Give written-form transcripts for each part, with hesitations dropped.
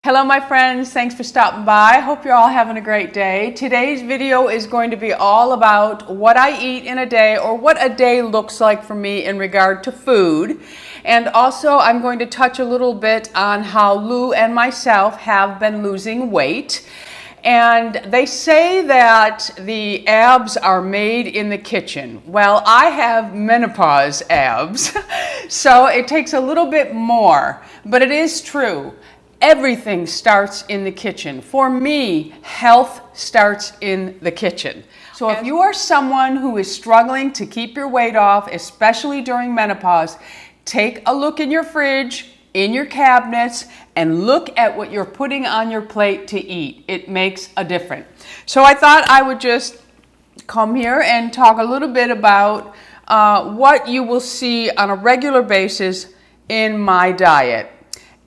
Hello my friends, thanks for stopping by. Hope you're all having a great day. Today's video is going to be all about what I eat in a day, or what a day looks like for me in regard to food. And also I'm going to touch a little bit on how Lou and myself have been losing weight. And they say that the abs are made in the kitchen. Well, I have menopause abs, so it takes a little bit more, but it is true. Everything starts in the kitchen. For me, health starts in the kitchen. So if you are someone who is struggling to keep your weight off, especially during menopause, take a look in your fridge, in your cabinets, and look at what you're putting on your plate to eat. It makes a difference. So I thought I would just come here and talk a little bit about what you will see on a regular basis in my diet.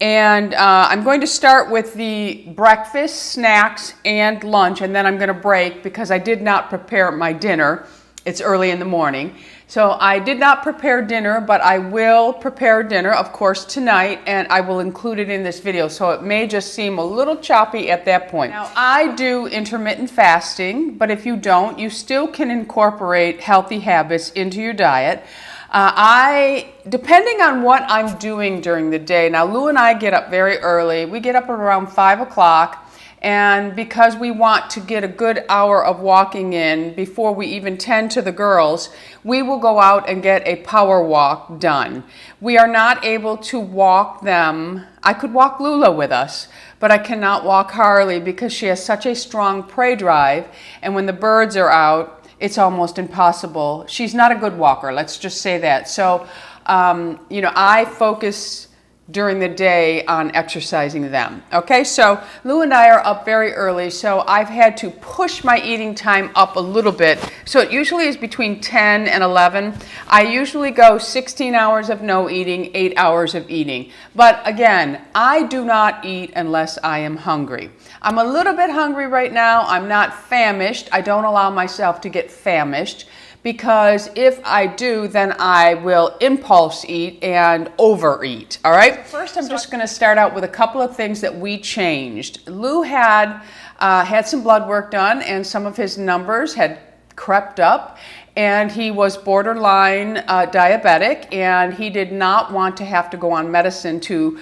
And I'm going to start with the breakfast, snacks, and lunch, and then I'm going to break because I did not prepare my dinner. It's early in the morning. So I did not prepare dinner, but I will prepare dinner, of course, tonight, and I will include it in this video. So it may just seem a little choppy at that point. Now, I do intermittent fasting, but if you don't, you still can incorporate healthy habits into your diet. Depending on what I'm doing during the day, now Lou and I get up very early. We get up around 5 o'clock, and because we want to get a good hour of walking in before we even tend to the girls, we will go out and get a power walk done. We are not able to walk them. I could walk Lula with us, but I cannot walk Harley because she has such a strong prey drive, and when the birds are out, it's almost impossible. She's not a good walker, let's just say that. So, I focus during the day on exercising them. Okay, so Lou and I are up very early, so I've had to push my eating time up a little bit. So it usually is between 10 and 11. I usually go 16 hours of no eating, 8 hours of eating. But again, I do not eat unless I am hungry. I'm a little bit hungry right now. I'm not famished. I don't allow myself to get famished, because if I do, then I will impulse eat and overeat, all right? First, I'm just gonna start out with a couple of things that we changed. Lou had some blood work done, and some of his numbers had crept up, and he was borderline diabetic, and he did not want to have to go on medicine to,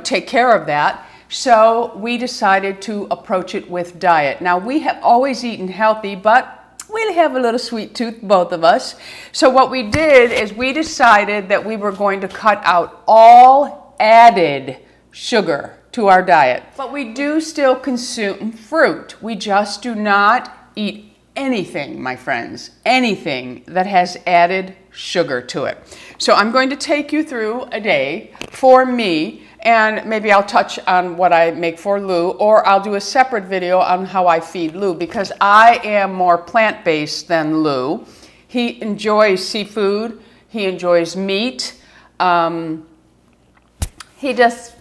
take care of that. So we decided to approach it with diet. Now, we have always eaten healthy, but we have a little sweet tooth, both of us. So what we did is we decided that we were going to cut out all added sugar to our diet. But we do still consume fruit. We just do not eat anything, my friends, anything that has added sugar to it. So I'm going to take you through a day for me, and maybe I'll touch on what I make for Lou, or I'll do a separate video on how I feed Lou, because I am more plant-based than Lou. He enjoys seafood. He enjoys meat.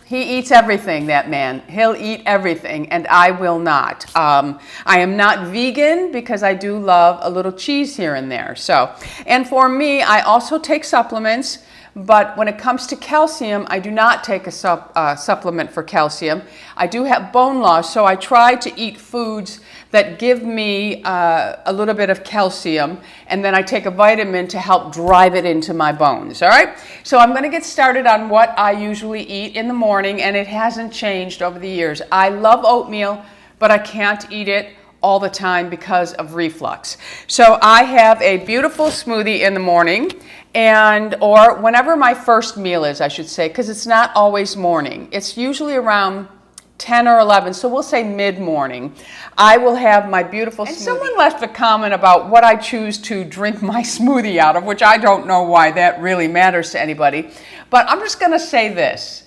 He eats everything, that man. He'll eat everything, and I will not. I am not vegan because I do love a little cheese here and there. So, and for me, I also take supplements. But when it comes to calcium, I do not take a supplement for calcium. I do have bone loss, so I try to eat foods that give me a little bit of calcium, and then I take a vitamin to help drive it into my bones, all right? So I'm gonna get started on what I usually eat in the morning, and it hasn't changed over the years. I love oatmeal, but I can't eat it all the time because of reflux. So I have a beautiful smoothie in the morning, or whenever my first meal is, I should say, because it's not always morning. It's usually around 10 or 11, so we'll say mid-morning. I will have my beautiful smoothie. And someone left a comment about what I choose to drink my smoothie out of, which I don't know why that really matters to anybody. But I'm just gonna say this.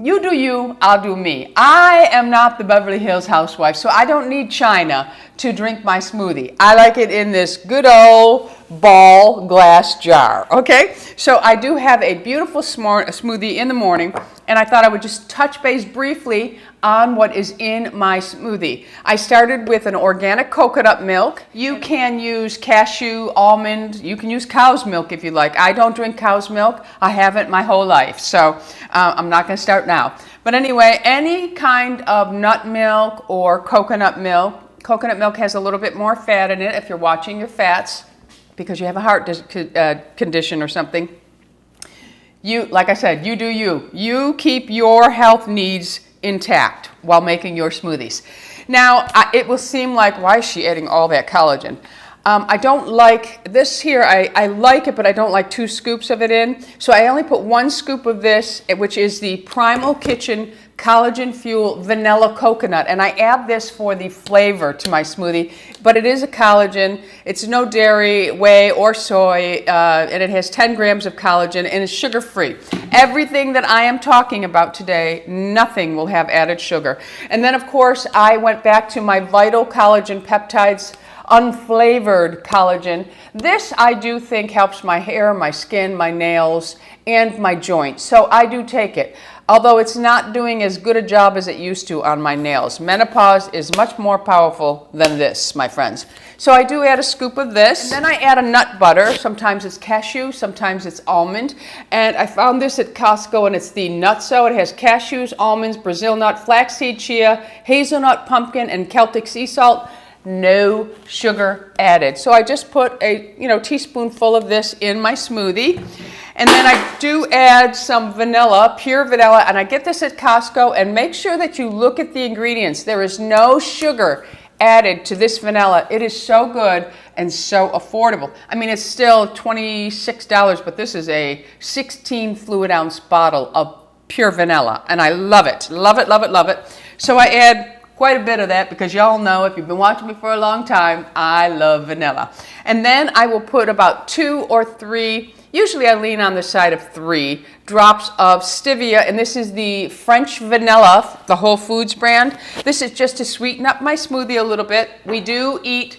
You do you, I'll do me. I am not the Beverly Hills housewife, so I don't need China to drink my smoothie. I like it in this good old ball glass jar, okay? So I do have a beautiful smoothie in the morning, and I thought I would just touch base briefly on what is in my smoothie. I started with an organic coconut milk. You can use cashew, almond, you can use cow's milk if you like. I don't drink cow's milk. I haven't my whole life, so I'm not going to start now. But anyway, any kind of nut milk or coconut milk. Coconut milk has a little bit more fat in it if you're watching your fats because you have a heart condition or something. Like I said, you do you. You keep your health needs intact while making your smoothies. Now, it will seem like, why is she adding all that collagen? I don't like this here. I like it, but I don't like 2 scoops of it in. So I only put 1 scoop of this, which is the Primal Kitchen Collagen Fuel Vanilla Coconut. And I add this for the flavor to my smoothie, but it is a collagen. It's no dairy, whey, or soy, and it has 10 grams of collagen, and it's sugar-free. Everything that I am talking about today, nothing will have added sugar. And then, of course, I went back to my Vital Collagen Peptides unflavored collagen. This I do think helps my hair, my skin, my nails, and my joints. So I do take it, although it's not doing as good a job as it used to on my nails. Menopause is much more powerful than this, my friends. So I do add a scoop of this, and then I add a nut butter. Sometimes it's cashew, sometimes it's almond. And I found this at Costco, and it's the Nutso. It has cashews, almonds, Brazil nut, flaxseed, chia, hazelnut, pumpkin, and Celtic sea salt. No sugar added. So I just put a teaspoonful of this in my smoothie. And then I do add some vanilla, pure vanilla, and I get this at Costco, and make sure that you look at the ingredients. There is no sugar added to this vanilla. It is so good and so affordable. I mean, it's still $26, but this is a 16 fluid ounce bottle of pure vanilla, and I love it. Love it, love it, love it. So I add quite a bit of that because y'all know, if you've been watching me for a long time, I love vanilla. And then I will put about 2 or 3, usually I lean on the side of 3 drops of stevia, and this is the French vanilla, the Whole Foods brand. This is just to sweeten up my smoothie a little bit. We do eat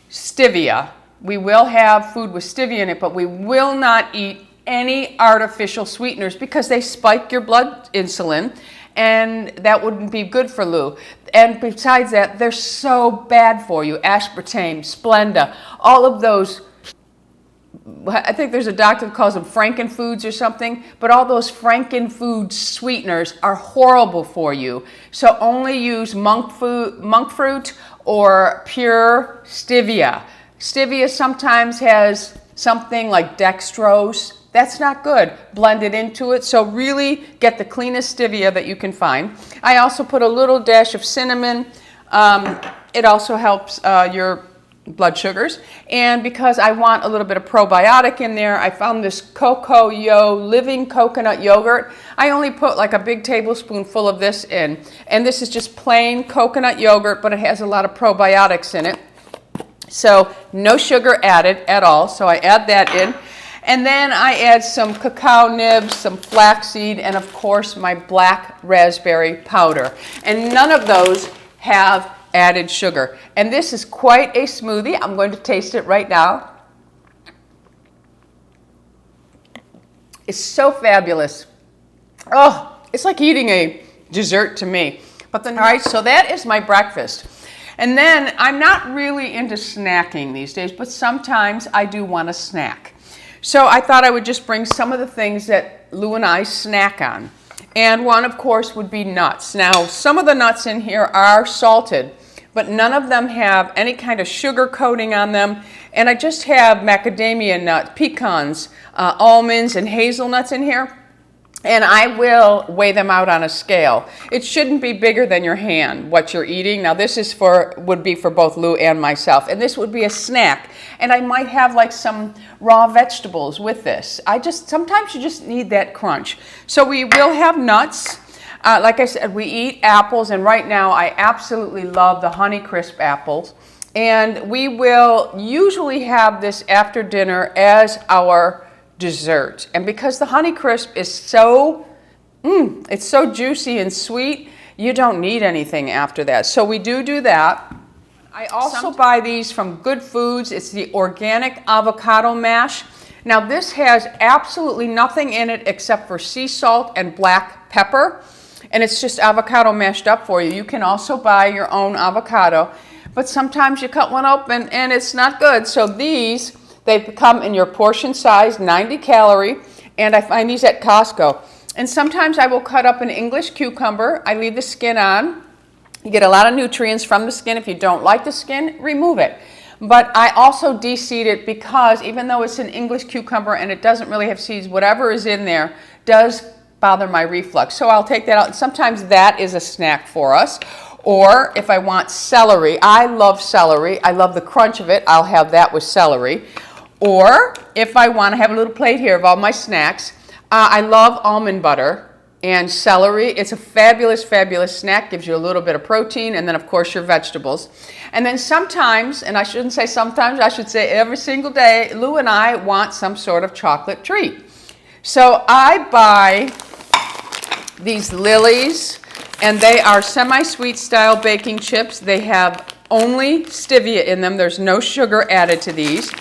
stevia. We will have food with stevia in it, but we will not eat any artificial sweeteners because they spike your blood insulin, and that wouldn't be good for Lou. And besides that, they're so bad for you. Aspartame, Splenda, all of those. I think there's a doctor that calls them frankenfoods or something, but all those frankenfood sweeteners are horrible for you. So only use monk fruit or pure stevia. Stevia sometimes has something like dextrose. That's not good. Blend it into it. So really get the cleanest stevia that you can find. I also put a little dash of cinnamon. It also helps your blood sugars. And because I want a little bit of probiotic in there, I found this Coco Yo Living Coconut Yogurt. I only put like a big tablespoonful of this in. And this is just plain coconut yogurt, but it has a lot of probiotics in it. So no sugar added at all. So I add that in. And then I add some cacao nibs, some flaxseed, and of course my black raspberry powder. And none of those have added sugar. And this is quite a smoothie. I'm going to taste it right now. It's so fabulous. Oh, it's like eating a dessert to me. All right, so that is my breakfast. And then I'm not really into snacking these days, but sometimes I do want a snack. So I thought I would just bring some of the things that Lou and I snack on. And one, of course, would be nuts. Now, some of the nuts in here are salted, but none of them have any kind of sugar coating on them. And I just have macadamia nuts, pecans, almonds, and hazelnuts in here. And I will weigh them out on a scale. It shouldn't be bigger than your hand, what you're eating. Now this is would be for both Lou and myself. And this would be a snack. And I might have like some raw vegetables with this. Sometimes you just need that crunch. So we will have nuts. Like I said, we eat apples. And right now I absolutely love the Honeycrisp apples. And we will usually have this after dinner as our dessert. And because the Honeycrisp is it's so juicy and sweet, you don't need anything after that. So we do that. I also buy these from Good Foods. It's the organic avocado mash. Now this has absolutely nothing in it except for sea salt and black pepper, and it's just avocado mashed up for you. You can also buy your own avocado, but sometimes you cut one open and it's not good. So these, they come in your portion size, 90 calorie, and I find these at Costco. And sometimes I will cut up an English cucumber. I leave the skin on. You get a lot of nutrients from the skin. If you don't like the skin, remove it. But I also de-seed it because even though it's an English cucumber and it doesn't really have seeds, whatever is in there does bother my reflux. So I'll take that out. And sometimes that is a snack for us. Or if I want celery, I love celery. I love the crunch of it. I'll have that with celery. Or if I want to have a little plate here of all my snacks, I love almond butter and celery. It's a fabulous, fabulous snack. Gives you a little bit of protein, and then of course your vegetables. And then sometimes, and I shouldn't say sometimes, I should say every single day, Lou and I want some sort of chocolate treat. So I buy these Lily's, and they are semi-sweet style baking chips. They have only stevia in them. There's no sugar added to these.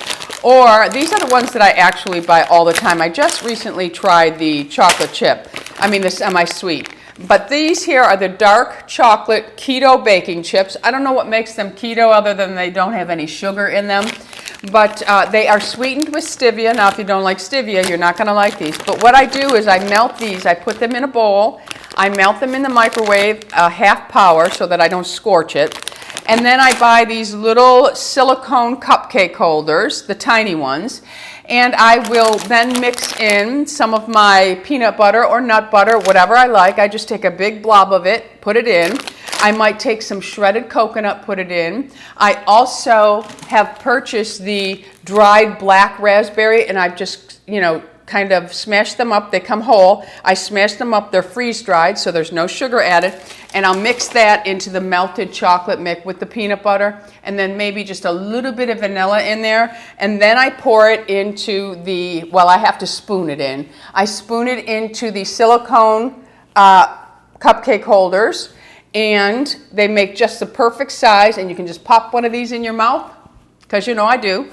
Or these are the ones that I actually buy all the time. I just recently tried the chocolate chip. I mean the semi-sweet. But these here are the dark chocolate keto baking chips. I don't know what makes them keto other than they don't have any sugar in them. But they are sweetened with stevia. Now if you don't like stevia, you're not going to like these. But what I do is I melt these. I put them in a bowl. I melt them in the microwave, half power, so that I don't scorch it. And then I buy these little silicone cupcake holders, the tiny ones, and I will then mix in some of my peanut butter or nut butter, whatever I like. I just take a big blob of it, put it in. I might take some shredded coconut, put it in. I also have purchased the dried black raspberry, and I've just, kind of smash them up. They come whole. I smash them up. They're freeze-dried, so there's no sugar added. And I'll mix that into the melted chocolate mix with the peanut butter, and then maybe just a little bit of vanilla in there. And then I pour it into the, well, I have to spoon it in. I spoon it into the silicone cupcake holders, and they make just the perfect size, and you can just pop one of these in your mouth, because I do.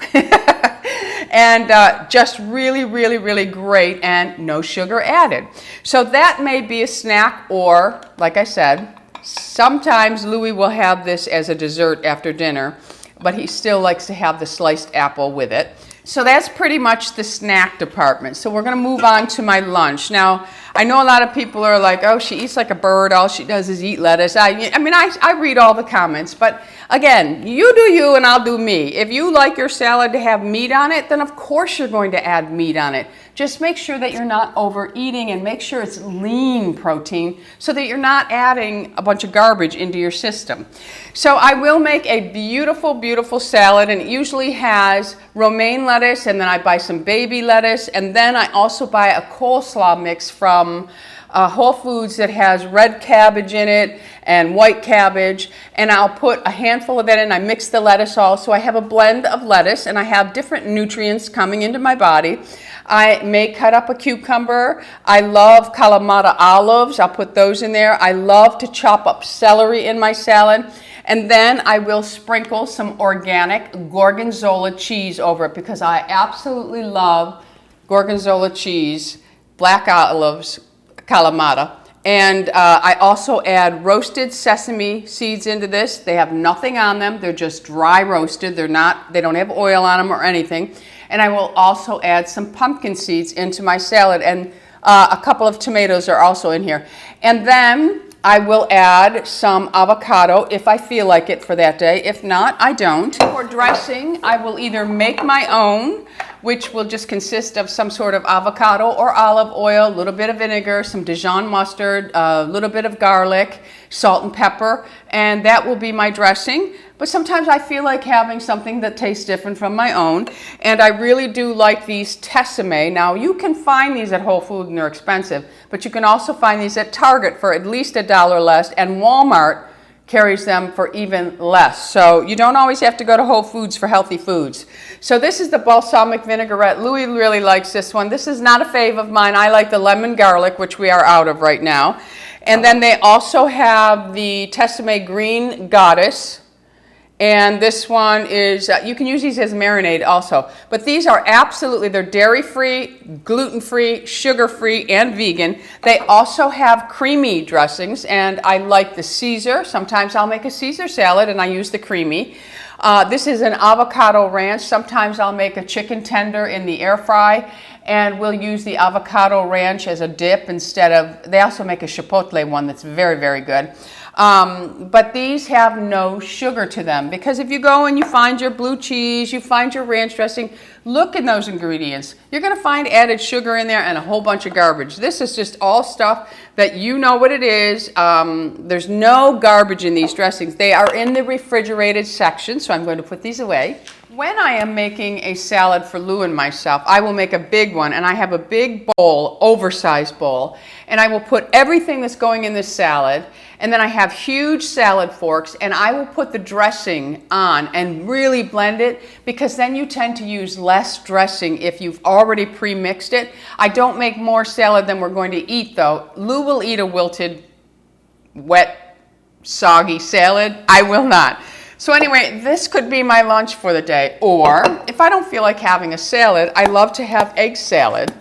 And just really, really, really great, and no sugar added. So that may be a snack, or, like I said, sometimes Louis will have this as a dessert after dinner, but he still likes to have the sliced apple with it. So that's pretty much the snack department. So we're going to move on to my lunch. Now, I know a lot of people are like, oh, she eats like a bird. All she does is eat lettuce. I read all the comments. But again, you do you and I'll do me. If you like your salad to have meat on it, then of course you're going to add meat on it. Just make sure that you're not overeating, and make sure it's lean protein so that you're not adding a bunch of garbage into your system. So I will make a beautiful, beautiful salad, and it usually has romaine lettuce, and then I buy some baby lettuce, and then I also buy a coleslaw mix from Whole Foods that has red cabbage in it and white cabbage, and I'll put a handful of that in. I mix the lettuce all, so I have a blend of lettuce, and I have different nutrients coming into my body. I may cut up a cucumber. I love Kalamata olives. I'll put those in there. I love to chop up celery in my salad. And then I will sprinkle some organic Gorgonzola cheese over it, because I absolutely love Gorgonzola cheese, black olives, Kalamata. And I also add roasted sesame seeds into this. They have nothing on them. They're just dry roasted. They don't have oil on them or anything. And I will also add some pumpkin seeds into my salad, and a couple of tomatoes are also in here. And then I will add some avocado if I feel like it for that day. If not, I don't. For dressing, I will either make my own, which will just consist of some sort of avocado or olive oil, a little bit of vinegar, some Dijon mustard, a little bit of garlic, salt and pepper, and that will be my dressing. But sometimes I feel like having something that tastes different from my own, and I really do like these Tessemae. Now, you can find these at Whole Foods, and they're expensive, but you can also find these at Target for at least $1 less, and Walmart carries them for even less. So you don't always have to go to Whole Foods for healthy foods. So this is the balsamic vinaigrette. Louis really likes this one. This is not a fave of mine. I like the lemon garlic, which we are out of right now. And then they also have the Tessemae Green Goddess. And this one is, you can use these as marinade also. But these are absolutely, they're dairy-free, gluten-free, sugar-free, and vegan. They also have creamy dressings, and I like the Caesar. Sometimes I'll make a Caesar salad and I use the creamy. This is an avocado ranch. Sometimes I'll make a chicken tender in the air fry, and we'll use the avocado ranch as a dip instead of, they also make a chipotle one that's very, very good. But these have no sugar to them, because if you go and you find your blue cheese, you find your ranch dressing, look in those ingredients. You're going to find added sugar in there and a whole bunch of garbage. This is just all stuff that you know what it is. There's no garbage in these dressings. They are in the refrigerated section, so I'm going to put these away. When I am making a salad for Lou and myself, I will make a big one, and I have a big bowl, oversized bowl, and I will put everything that's going in this salad, and then I have huge salad forks, and I will put the dressing on and really blend it, because then you tend to use less dressing if you've already pre-mixed it. I don't make more salad than we're going to eat, though. Lou will eat a wilted, wet, soggy salad. I will not. So anyway, this could be my lunch for the day. Or if I don't feel like having a salad, I love to have egg salad.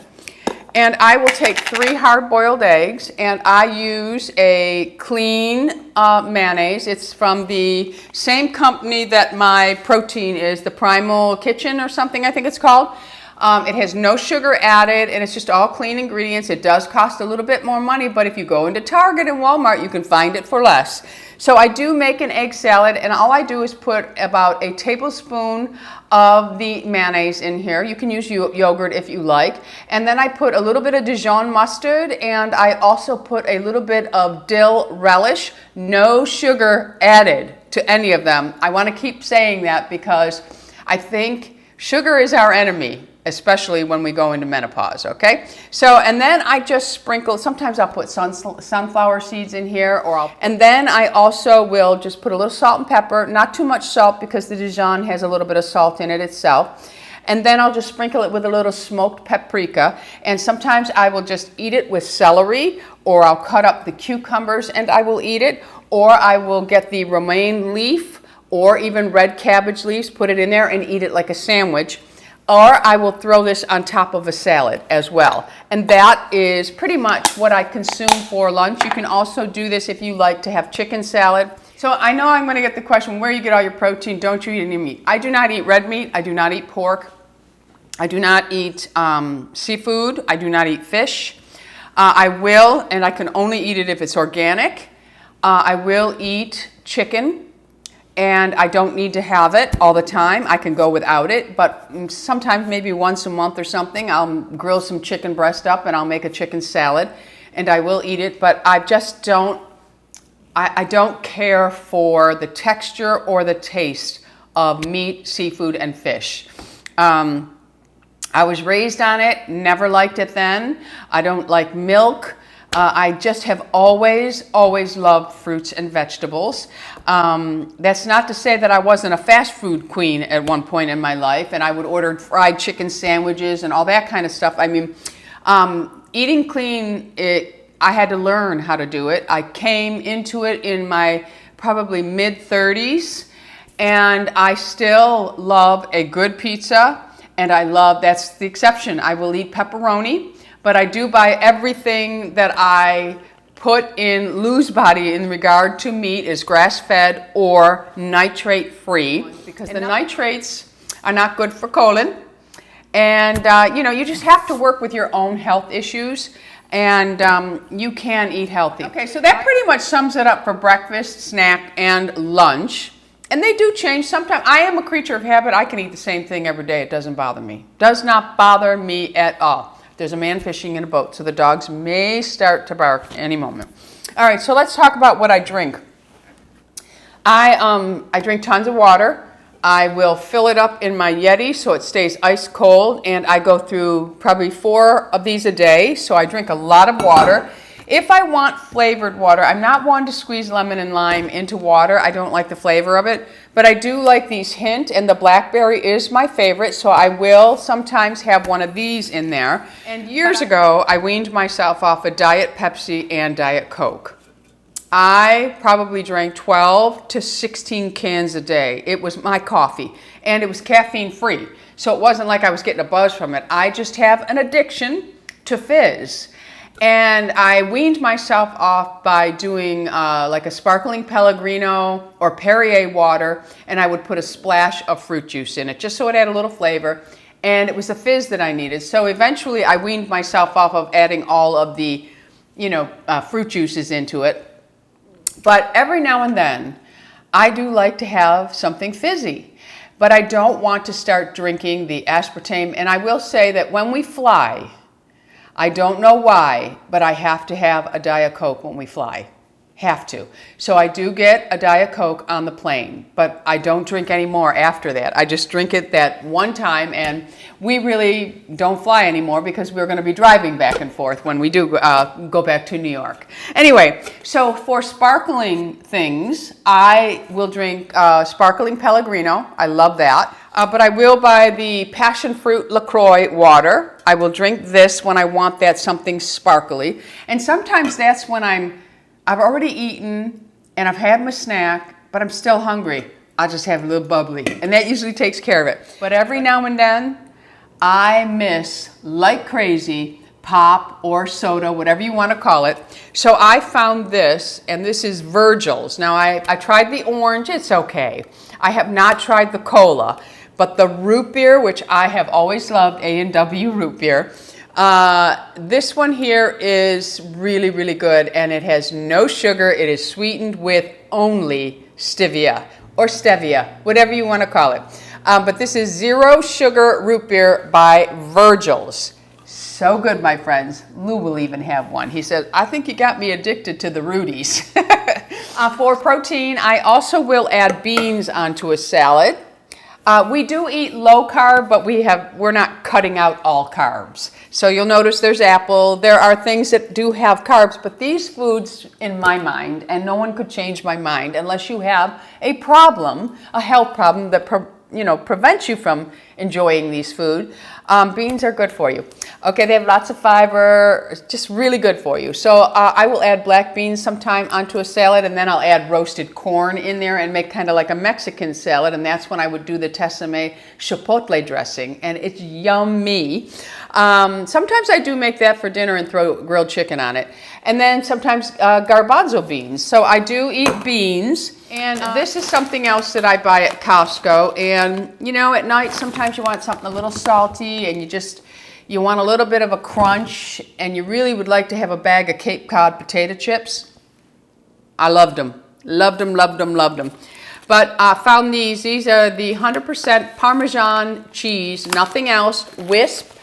And I will take 3 hard-boiled eggs, and I use a clean mayonnaise. It's from the same company that my protein is, the Primal Kitchen or something I think it's called. It has no sugar added, and it's just all clean ingredients. It does cost a little bit more money, but if you go into Target and Walmart, you can find it for less. So I do make an egg salad, and all I do is put about a tablespoon of the mayonnaise in here. You can use yogurt if you like. And then I put a little bit of Dijon mustard, and I also put a little bit of dill relish. No sugar added to any of them. I want to keep saying that because I think sugar is our enemy, especially when we go into menopause, okay? So, and then I just sprinkle, sometimes I'll put sunflower seeds in here, and then I also will just put a little salt and pepper, not too much salt because the Dijon has a little bit of salt in it itself. And then I'll just sprinkle it with a little smoked paprika, and sometimes I will just eat it with celery, or I'll cut up the cucumbers and I will eat it, or I will get the romaine leaf, or even red cabbage leaves, put it in there and eat it like a sandwich. Or I will throw this on top of a salad as well. And that is pretty much what I consume for lunch. You can also do this if you like to have chicken salad. So I know I'm going to get the question, where you get all your protein, don't you eat any meat? I do not eat red meat. I do not eat pork. I do not eat seafood. I do not eat fish. I will, and I can only eat it if it's organic. I will eat chicken. And I don't need to have it all the time. I can go without it, but sometimes maybe once a month or something, I'll grill some chicken breast up and I'll make a chicken salad, and I will eat it, but I just don't, I don't care for the texture or the taste of meat, seafood, and fish. I was raised on it, never liked it then. I don't like milk. I just have always loved fruits and vegetables. That's not to say that I wasn't a fast food queen at one point in my life, and I would order fried chicken sandwiches and all that kind of stuff. I mean, eating clean, I had to learn how to do it. I came into it in my probably mid-30s, and I still love a good pizza, and that's the exception. I will eat pepperoni. But I do buy everything that I put in Lou's body in regard to meat is grass-fed or nitrate-free, because the nitrates are not good for colon. And, you just have to work with your own health issues, and you can eat healthy. Okay, so that pretty much sums it up for breakfast, snack, and lunch. And they do change sometimes. I am a creature of habit. I can eat the same thing every day. It doesn't bother me. Does not bother me at all. There's a man fishing in a boat, so the dogs may start to bark any moment. All right, so let's talk about what I drink. I drink tons of water. I will fill it up in my Yeti so it stays ice cold, and I go through probably 4 of these a day, so I drink a lot of water. If I want flavored water, I'm not one to squeeze lemon and lime into water. I don't like the flavor of it, but I do like these Hint, and the blackberry is my favorite, so I will sometimes have one of these in there. And years ago, I weaned myself off of Diet Pepsi and Diet Coke. I probably drank 12 to 16 cans a day. It was my coffee, and it was caffeine free. So it wasn't like I was getting a buzz from it. I just have an addiction to fizz. And I weaned myself off by doing like a sparkling Pellegrino or Perrier water, and I would put a splash of fruit juice in it just so it had a little flavor. And it was the fizz that I needed. So eventually I weaned myself off of adding all of the, fruit juices into it. But every now and then, I do like to have something fizzy. But I don't want to start drinking the aspartame. And I will say that when we fly, I don't know why, but I have to have a Diet Coke when we fly. Have to. So I do get a Diet Coke on the plane, but I don't drink any more after that. I just drink it that one time, and we really don't fly anymore because we're going to be driving back and forth when we do go back to New York. Anyway, so for sparkling things, I will drink sparkling Pellegrino. I love that. But I will buy the passion fruit LaCroix water. I will drink this when I want that something sparkly. And sometimes that's when I've already eaten and I've had my snack, but I'm still hungry. I'll just have a little bubbly, and that usually takes care of it. But every now and then, I miss, like crazy, pop or soda, whatever you want to call it. So I found this, and this is Virgil's. Now, I tried the orange. It's okay. I have not tried the cola, but the root beer, which I have always loved, A&W root beer, this one here is really, really good, and it has no sugar. It is sweetened with only stevia or stevia, whatever you want to call it. But this is zero sugar root beer by Virgil's. So good, my friends. Lou will even have one. He says, I think you got me addicted to the Rudies. For protein, I also will add beans onto a salad. We do eat low carb, but we're not cutting out all carbs. So you'll notice there's apple. There are things that do have carbs, but these foods, in my mind, and no one could change my mind unless you have a problem, a health problem that prevents you from enjoying these food. Beans are good for you. Okay, they have lots of fiber, just really good for you. So I will add black beans sometime onto a salad, and then I'll add roasted corn in there and make kind of like a Mexican salad, and that's when I would do the Tessame chipotle dressing, and it's yummy. Sometimes I do make that for dinner and throw grilled chicken on it. And then sometimes garbanzo beans. So I do eat beans. And this is something else that I buy at Costco. And, at night sometimes you want something a little salty, and you want a little bit of a crunch, and you really would like to have a bag of Cape Cod potato chips. I loved them. Loved them, loved them, loved them. But I found these. These are the 100% Parmesan cheese, nothing else, Wisp.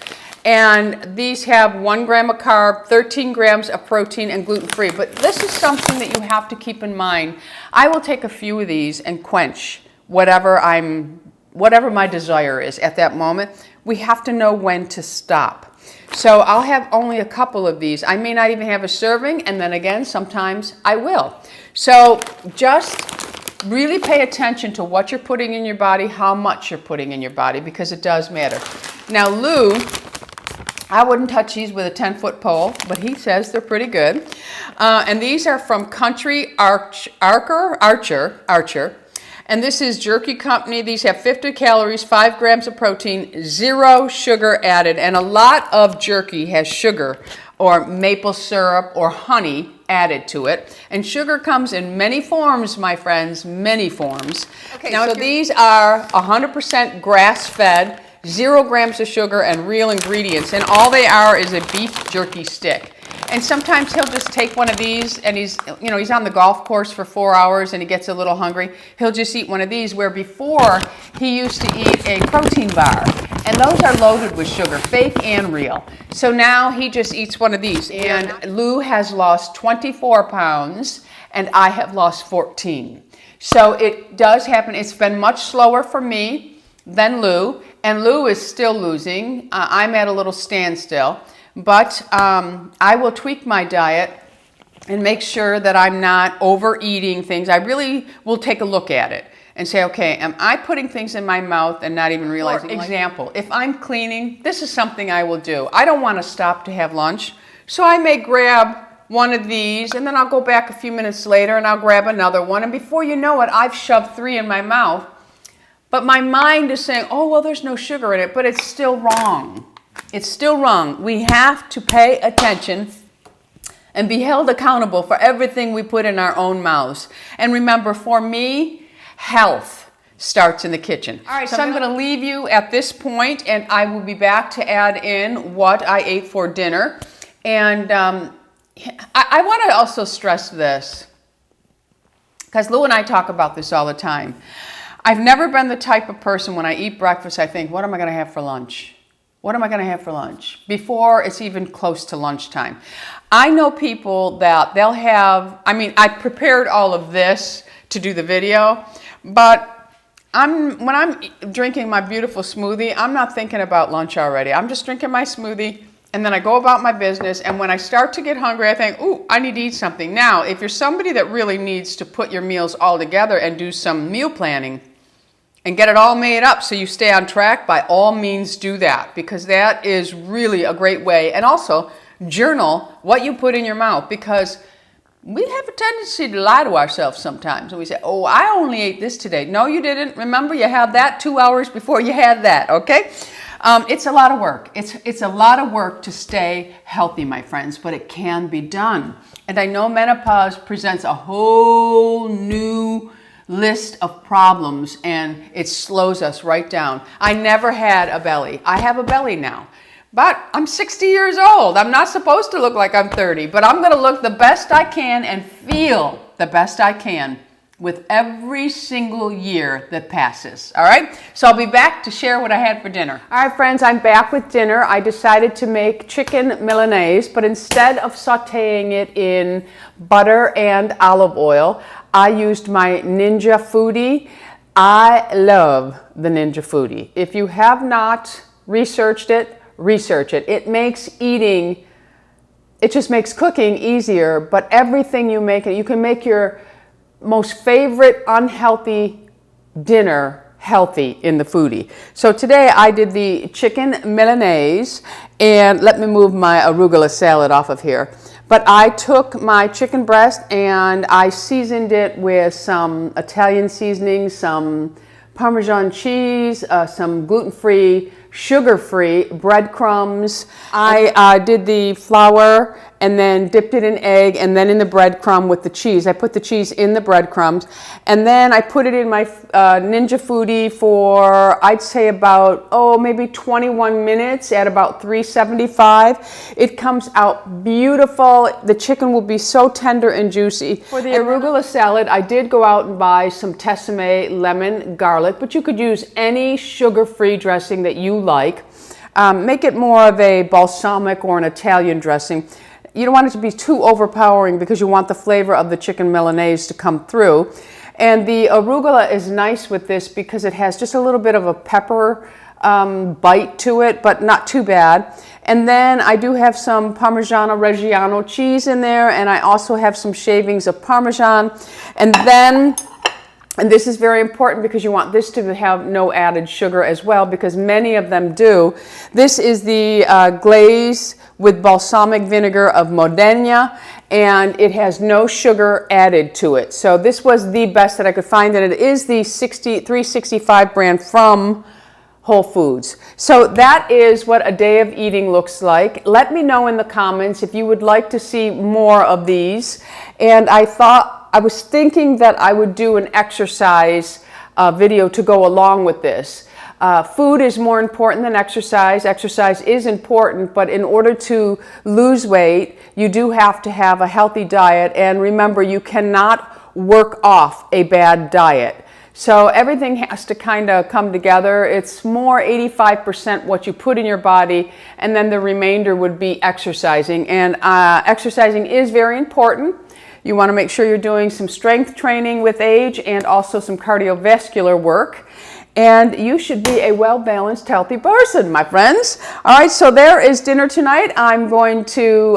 And these have 1 gram of carb, 13 grams of protein, and gluten-free. But this is something that you have to keep in mind. I will take a few of these and quench whatever my desire is at that moment. We have to know when to stop. So I'll have only a couple of these. I may not even have a serving, and then again, sometimes I will. So just really pay attention to what you're putting in your body, how much you're putting in your body, because it does matter. Now, Lou, I wouldn't touch these with a 10-foot pole, but he says they're pretty good. And these are from Country Archer. And this is Jerky Company. These have 50 calories, 5 grams of protein, 0 sugar added. And a lot of jerky has sugar or maple syrup or honey added to it. And sugar comes in many forms, my friends, many forms. Okay, now, so these are 100% grass-fed, 0 grams of sugar, and real ingredients. And all they are is a beef jerky stick. And sometimes he'll just take one of these, and he's on the golf course for 4 hours and he gets a little hungry. He'll just eat one of these, where before he used to eat a protein bar. And those are loaded with sugar, fake and real. So now he just eats one of these. And Lou has lost 24 pounds and I have lost 14. So it does happen. It's been much slower for me than Lou. And Lou is still losing. I'm at a little standstill. But I will tweak my diet and make sure that I'm not overeating things. I really will take a look at it and say, okay, am I putting things in my mouth and not even realizing? For example, if I'm cleaning, this is something I will do. I don't want to stop to have lunch, so I may grab one of these, and then I'll go back a few minutes later and I'll grab another one, and before you know it, I've shoved 3 in my mouth. But my mind is saying, oh, well, there's no sugar in it, but it's still wrong. It's still wrong. We have to pay attention and be held accountable for everything we put in our own mouths. And remember, for me, health starts in the kitchen. All right, so I'm going to leave you at this point, and I will be back to add in what I ate for dinner. And I want to also stress this, because Lou and I talk about this all the time. I've never been the type of person, when I eat breakfast, I think, what am I going to have for lunch? What am I going to have for lunch? Before it's even close to lunchtime. I know people that they'll have, I prepared all of this to do the video, but when I'm drinking my beautiful smoothie, I'm not thinking about lunch already. I'm just drinking my smoothie, and then I go about my business, and when I start to get hungry, I think, ooh, I need to eat something. Now, if you're somebody that really needs to put your meals all together and do some meal planning, and get it all made up so you stay on track, by all means do that, because that is really a great way. And also, journal what you put in your mouth, because we have a tendency to lie to ourselves sometimes. And we say, oh, I only ate this today. No, you didn't. Remember, you had that 2 hours before you had that, okay? It's a lot of work. It's a lot of work to stay healthy, my friends, but it can be done. And I know menopause presents a whole new list of problems, and it slows us right down. I never had a belly. I have a belly now, but I'm 60 years old. I'm not supposed to look like I'm 30, but I'm going to look the best I can and feel the best I can with every single year that passes. All right, so I'll be back to share what I had for dinner. All right, friends, I'm back with dinner. I decided to make chicken Milanese, but instead of sauteing it in butter and olive oil, I used my Ninja Foodi. I love the Ninja Foodi. If you have not researched it, research it. It makes eating, it just makes cooking easier, but everything you make, you can make your most favorite unhealthy dinner healthy in the Foodi. So today I did the chicken Milanese, and let me move my Arugula salad off of here. But I took my chicken breast and I seasoned it with some Italian seasoning, some Parmesan cheese, some gluten-free, sugar-free breadcrumbs. I did the flour and then dipped it in egg and then in the breadcrumb with the cheese. I put the cheese in the breadcrumbs, and then I put it in my Ninja Foodi for, I'd say about, maybe 21 minutes at about 375. It comes out beautiful. The chicken will be so tender and juicy. For the arugula salad, I did go out and buy some Tessame lemon garlic, but you could use any sugar-free dressing that you like. Make it more of a balsamic or an Italian dressing. You don't want it to be too overpowering because you want the flavor of the chicken Milanese to come through. And the arugula is nice with this because it has just a little bit of a pepper bite to it, but not too bad. And then I do have some Parmigiano Reggiano cheese in there, and I also have some shavings of Parmesan. And then, and this is very important because you want this to have no added sugar as well, because many of them do. This is the glaze with balsamic vinegar of Modena, and it has no sugar added to it. So this was the best that I could find, and it is the 365 brand from Whole Foods. So that is what a day of eating looks like. Let me know in the comments if you would like to see more of these. And I was thinking that I would do an exercise video to go along with this. Food is more important than exercise. Exercise is important, but in order to lose weight, you do have to have a healthy diet. And remember, you cannot work off a bad diet. So everything has to kind of come together. It's more 85% what you put in your body, and then the remainder would be exercising. And exercising is very important. You want to make sure you're doing some strength training with age and also some cardiovascular work. And you should be a well-balanced, healthy person, my friends. All right, so there is dinner tonight. I'm going to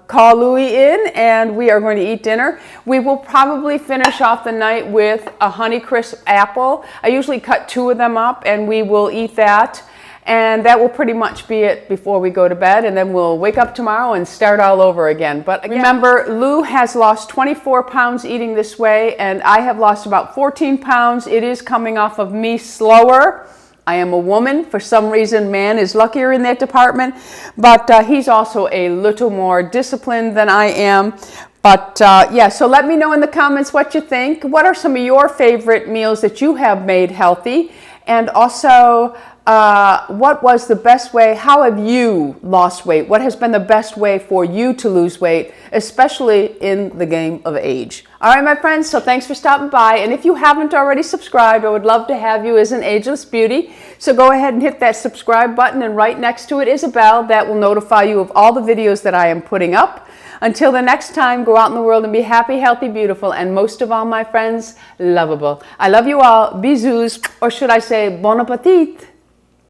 call Louie in, and we are going to eat dinner. We will probably finish off the night with a Honeycrisp apple. I usually cut 2 of them up, and we will eat that. And that will pretty much be it before we go to bed, and then we'll wake up tomorrow and start all over again. But again, remember, Lou has lost 24 pounds eating this way, and I have lost about 14 pounds. It is coming off of me slower. I am a woman. For some reason, man is luckier in that department, but he's also a little more disciplined than I am. But yeah, so let me know in the comments what you think. What are some of your favorite meals that you have made healthy? And also, what was the best way? How have you lost weight? What has been the best way for you to lose weight, especially in the game of age? All right, my friends, so thanks for stopping by. And if you haven't already subscribed, I would love to have you as an Ageless Beauty. So go ahead and hit that subscribe button, and right next to it is a bell that will notify you of all the videos that I am putting up. Until the next time, go out in the world and be happy, healthy, beautiful, and most of all, my friends, lovable. I love you all. Bisous, or should I say bon appetit.